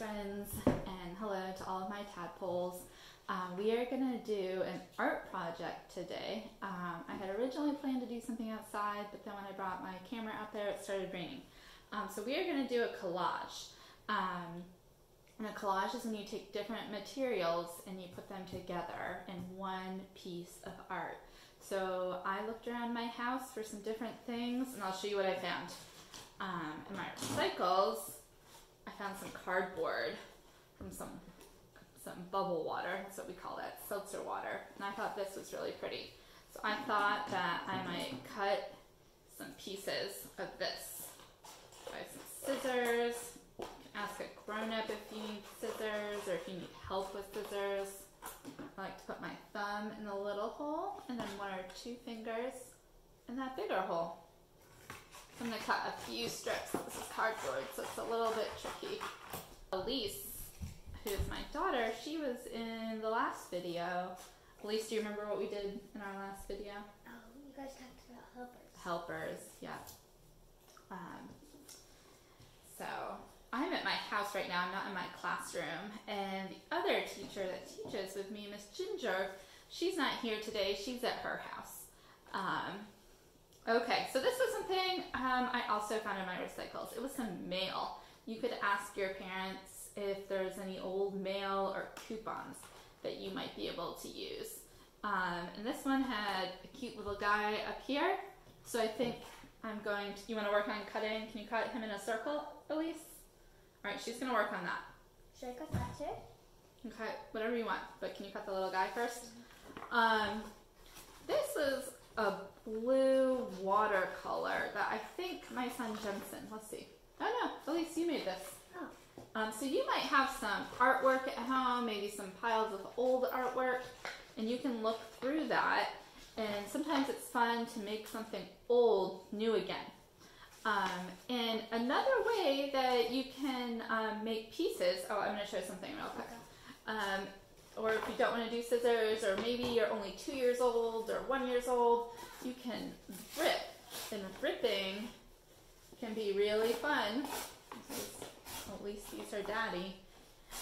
Friends, and hello to all of my tadpoles. We are going to do an art project today. I had originally planned to do something outside, but then when I brought my camera out there, it started raining. So we are going to do a collage. And a collage is when you take different materials and you put them together in one piece of art. So I looked around my house for some different things, and I'll show you what I found. In my recycles, I found some cardboard from some bubble water. That's what we call that, seltzer water. And I thought this was really pretty. So I thought that I might cut some pieces of this. So I have some scissors. You can ask a grown-up if you need scissors or if you need help with scissors. I like to put my thumb in the little hole and then one or two fingers in that bigger hole. I'm going to cut a few strips. This is cardboard, so it's a little bit tricky. Elise, who's my daughter, she was in the last video. Elise, do you remember what we did in our last video? Oh, you guys talked about helpers. Helpers, yeah. So I'm at my house right now. I'm not in my classroom. And the other teacher that teaches with me, Miss Ginger, she's not here today. She's at her house. Okay, so this was something I also found in my recycles. It was some mail. You could ask your parents if there's any old mail or coupons that you might be able to use. And this one had a cute little guy up here. So I think I'm going to, you want to work on cutting? Can you cut him in a circle, Elise? All right, she's going to work on that. Should I cut that too? You can cut whatever you want, but can you cut the little guy first? This is a blue watercolor that I think my son Jensen, let's see. Oh no, Elise, you made this. Oh. So you might have some artwork at home, maybe some piles of old artwork, and you can look through that. And sometimes it's fun to make something old new again. And another way that you can make pieces, oh, I'm going to show something real quick. Or if you don't want to do scissors, or maybe you're only 2 years old or 1 year old, you can rip. And ripping can be really fun. At least use her daddy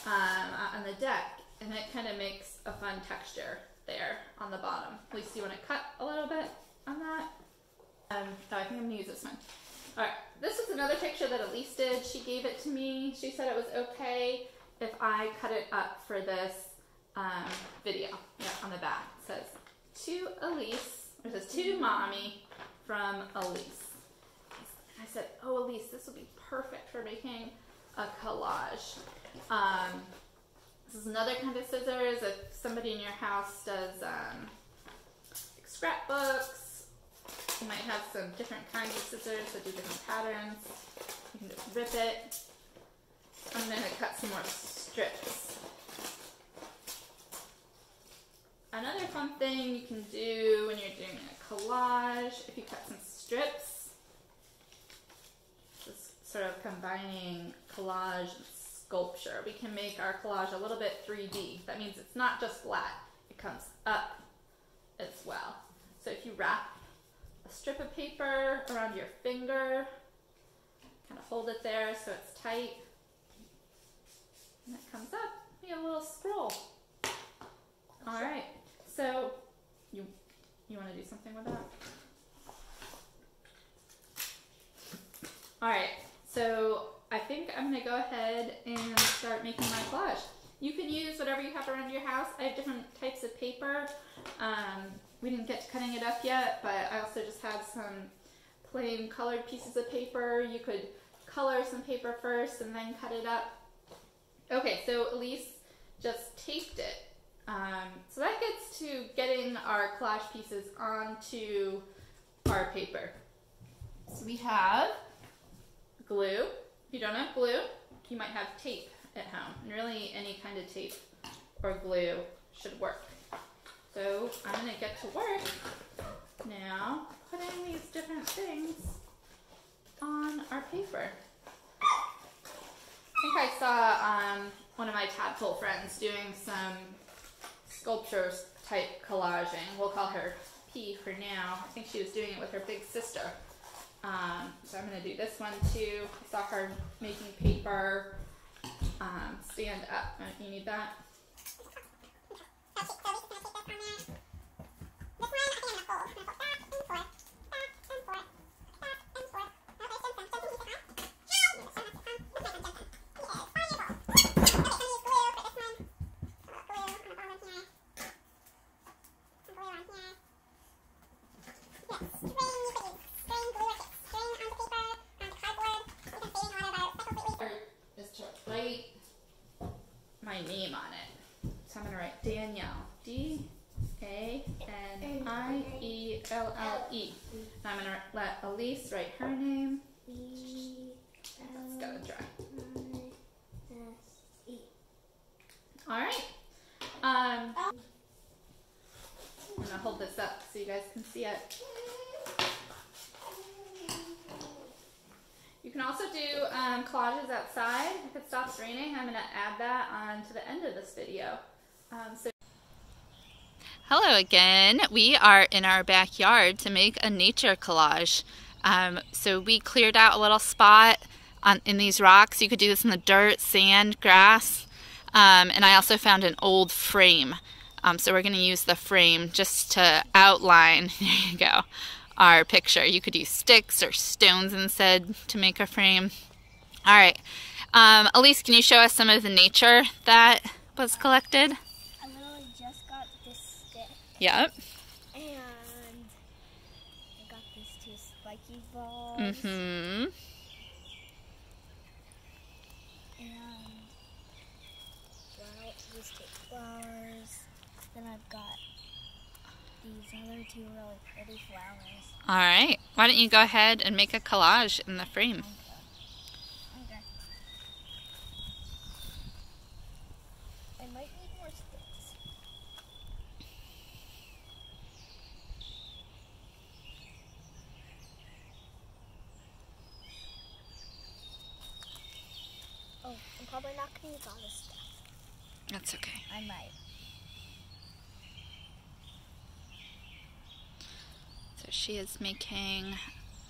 on the deck, and it kind of makes a fun texture there on the bottom. At least you want to cut a little bit on that. Oh, I think I'm going to use this one. All right, this is another picture that Elise did. She gave it to me. She said it was okay if I cut it up for this video. Yeah, on the back it says, to Elise, or it says, to Mommy from Elise. I said, oh, Elise, this would be perfect for making a collage. This is another kind of scissors. If somebody in your house does like scrapbooks, you might have some different kinds of scissors that do different patterns. You can just rip it. I'm going to cut some more strips. Another fun thing you can do when you're doing a collage, if you cut some strips, just sort of combining collage and sculpture, we can make our collage a little bit 3D. That means it's not just flat, it comes up as well. So if you wrap a strip of paper around your finger, kind of hold it there so it's tight, and it comes up, you get a little scroll. All right, so you want to do something with that? All right, so I think I'm going to go ahead and start making my collage. You can use whatever you have around your house. I have different types of paper. We didn't get to cutting it up yet, but I also just have some plain colored pieces of paper. You could color some paper first and then cut it up. Okay, so Elise just taped it. So that gets to getting our collage pieces onto our paper. So we have glue. If you don't have glue, you might have tape at home. And really any kind of tape or glue should work. So I'm going to get to work now putting these different things on our paper. I think I saw one of my tadpole friends doing some sculpture type collaging. We'll call her P for now. I think she was doing it with her big sister. So I'm going to do this one too. I saw her making paper stand up. You need that? Is to write my name on it. So I'm going to write Danielle. D-A-N-I-E-L-L-E. And I'm going to let Elise write her name. Let's go dry. Alright. I'm going to hold this up so you guys can see it. You can also do collages outside. If it stops raining, I'm going to add that on to the end of this video. Hello again. We are in our backyard to make a nature collage. So we cleared out a little spot in these rocks. You could do this in the dirt, sand, grass. And I also found an old frame. So we're going to use the frame just to outline, there you go, our picture. You could use sticks or stones instead to make a frame. All right. Elise, can you show us some of the nature that was collected? I literally just got this stick. Yep. And I got these two spiky balls. Mm-hmm. And these two flowers. Then I've got these other two really pretty flowers. All right. Why don't you go ahead and make a collage in the frame? Okay. I might need more sticks. Oh, I'm probably not going to use all this stuff. That's okay. I might. So she is making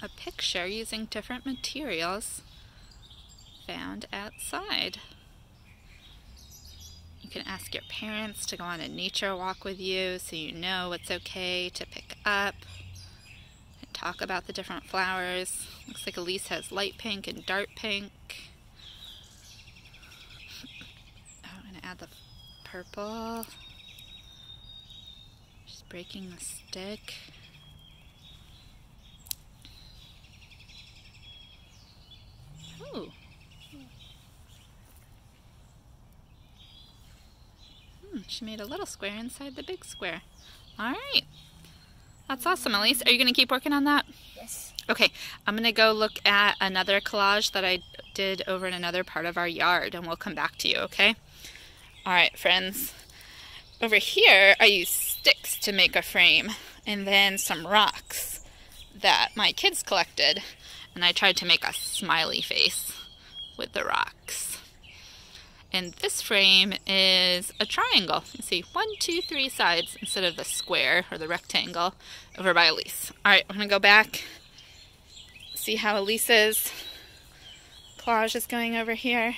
a picture using different materials found outside. You can ask your parents to go on a nature walk with you so you know what's okay to pick up and talk about the different flowers. Looks like Elise has light pink and dark pink. Oh, I'm going to add the purple. She's breaking the stick. Ooh. She made a little square inside the big square. All right. That's awesome, Elise. Are you going to keep working on that? Yes. Okay. I'm going to go look at another collage that I did over in another part of our yard, and we'll come back to you, okay? All right, friends. Over here, I used sticks to make a frame, and then some rocks that my kids collected, and I tried to make a smiley face with the rocks. And this frame is a triangle. You see 1, 2, 3 sides instead of the square or the rectangle over by Elise. All right, we're gonna go back, see how Elise's collage is going over here.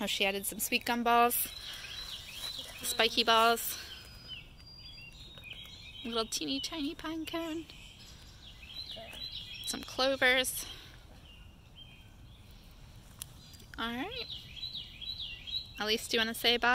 Oh, she added some sweet gum balls, spiky balls, a little teeny tiny pine cone, some clovers. All right. Elise, do you want to say bye?